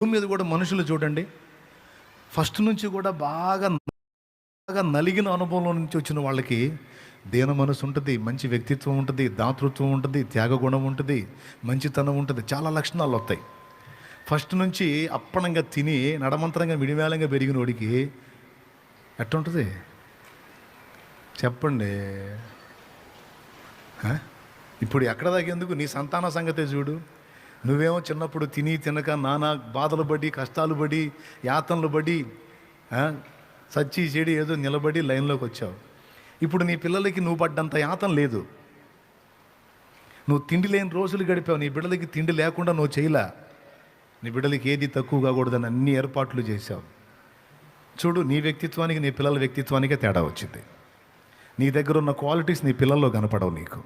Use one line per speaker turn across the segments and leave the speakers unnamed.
భూమి మీద కూడా మనుషులు చూడండి, ఫస్ట్ నుంచి కూడా బాగా బాగా నలిగిన అనుభవంలో నుంచి వచ్చిన వాళ్ళకి దీన మనసు ఉంటుంది, మంచి వ్యక్తిత్వం ఉంటుంది, దాతృత్వం ఉంటుంది, త్యాగగుణం ఉంటుంది, మంచితనం ఉంటుంది, చాలా లక్షణాలు వస్తాయి. ఫస్ట్ నుంచి అప్పనంగా తిని నడమంతరంగా మిడివేలంగా పెరిగిన వాడికి ఎట్టుంటుంది చెప్పండి. ఇప్పుడు ఎక్కడ దాకేందుకు నీ సంతాన సంగతే చూడు. నువ్వేమో చిన్నప్పుడు తిని తినక నానా బాధలు పడి, కష్టాలు పడి, యాతనలు పడి, సచ్చి చెడి ఏదో నిలబడి లైన్లోకి వచ్చావు. ఇప్పుడు నీ పిల్లలకి నువ్వు పడ్డంత యాతన లేదు. నువ్వు తిండి లేని రోజులు గడిపావు. నీ బిడ్డలకి తిండి లేకుండా నువ్వు చేయలే. నీ బిడ్డలకి ఏది తక్కువ కాకూడదని అన్ని ఏర్పాట్లు చేశావు. చూడు, నీ వ్యక్తిత్వానికి నీ పిల్లల వ్యక్తిత్వానికే తేడా వచ్చింది. నీ దగ్గర ఉన్న క్వాలిటీస్ నీ పిల్లల్లో కనపడవు. నీకు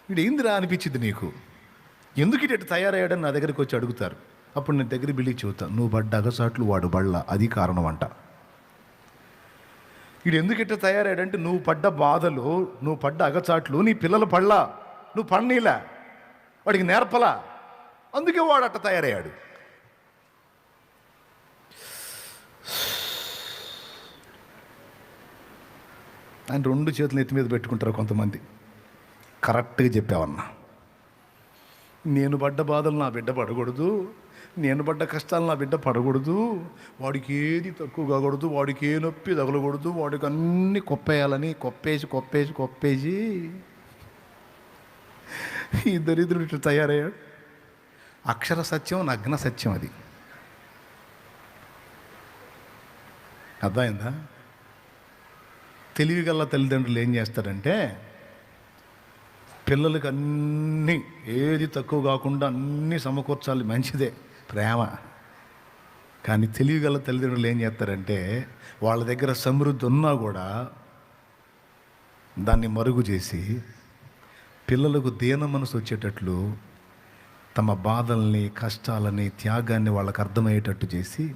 వీడు ఏందిరా అనిపించింది. నీకు ఎందుకు ఇటు తయారయ్యాడని నా దగ్గరికి వచ్చి అడుగుతారు. అప్పుడు నేను దగ్గర బిల్లి చెబుతాను, నువ్వు పడ్డ అగసాట్లు వాడు బళ్ళ, అది కారణం అంట. వీడు ఎందుకు ఇట్లా తయారయ్యాడంటే నువ్వు పడ్డ బాధలు, నువ్వు పడ్డ అగచాట్లు నీ పిల్లలు పడలా, నువ్వు పడనీలా, వాడికి నేర్పలా, అందుకే వాడు అట్ట తయారయ్యాడు. ఆయన రెండు చేతులు ఎత్తి మీద పెట్టుకుంటారు కొంతమంది. కరెక్ట్గా చెప్పావన్నా. నేను పడ్డ బాధలు నా బిడ్డ పడకూడదు, నేను పడ్డ కష్టాలు నా బిడ్డ పడకూడదు, వాడికి ఏది తక్కువ కాకూడదు, వాడికి ఏ నొప్పి తగలకూడదు, వాడికి అన్నీ కొప్పేయాలని కొప్పేసి కొప్పేసి కొప్పేసి ఈ దరిద్రుడు ఇట్లా తయారయ్యాడు. అక్షర సత్యం, నగ్న సత్యం అది. అర్థమైందా? తెలివిగల తల్లిదండ్రులు ఏం చేస్తారంటే పిల్లలకి అన్నీ ఏది తక్కువ కాకుండా అన్నీ సమకూర్చాలి, మంచిదే ప్రేమ. కానీ తెలివిగల తల్లిదండ్రులు ఏం చేస్తారంటే వాళ్ళ దగ్గర సమృద్ధి ఉన్నా కూడా దాన్ని మరుగు చేసి పిల్లలకు దీన మనసు వచ్చేటట్లు తమ బాధల్ని, కష్టాలని, త్యాగాన్ని వాళ్ళకు అర్థమయ్యేటట్టు చేసి,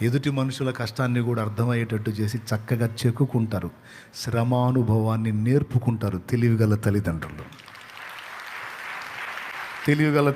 ఎదుటి మనుషుల కష్టాన్ని కూడా అర్థమయ్యేటట్టు చేసి చక్కగా చెక్కుకుంటారు, శ్రమానుభవాన్ని నేర్పుకుంటారు తెలివిగల తల్లిదండ్రులు. తెలివిగల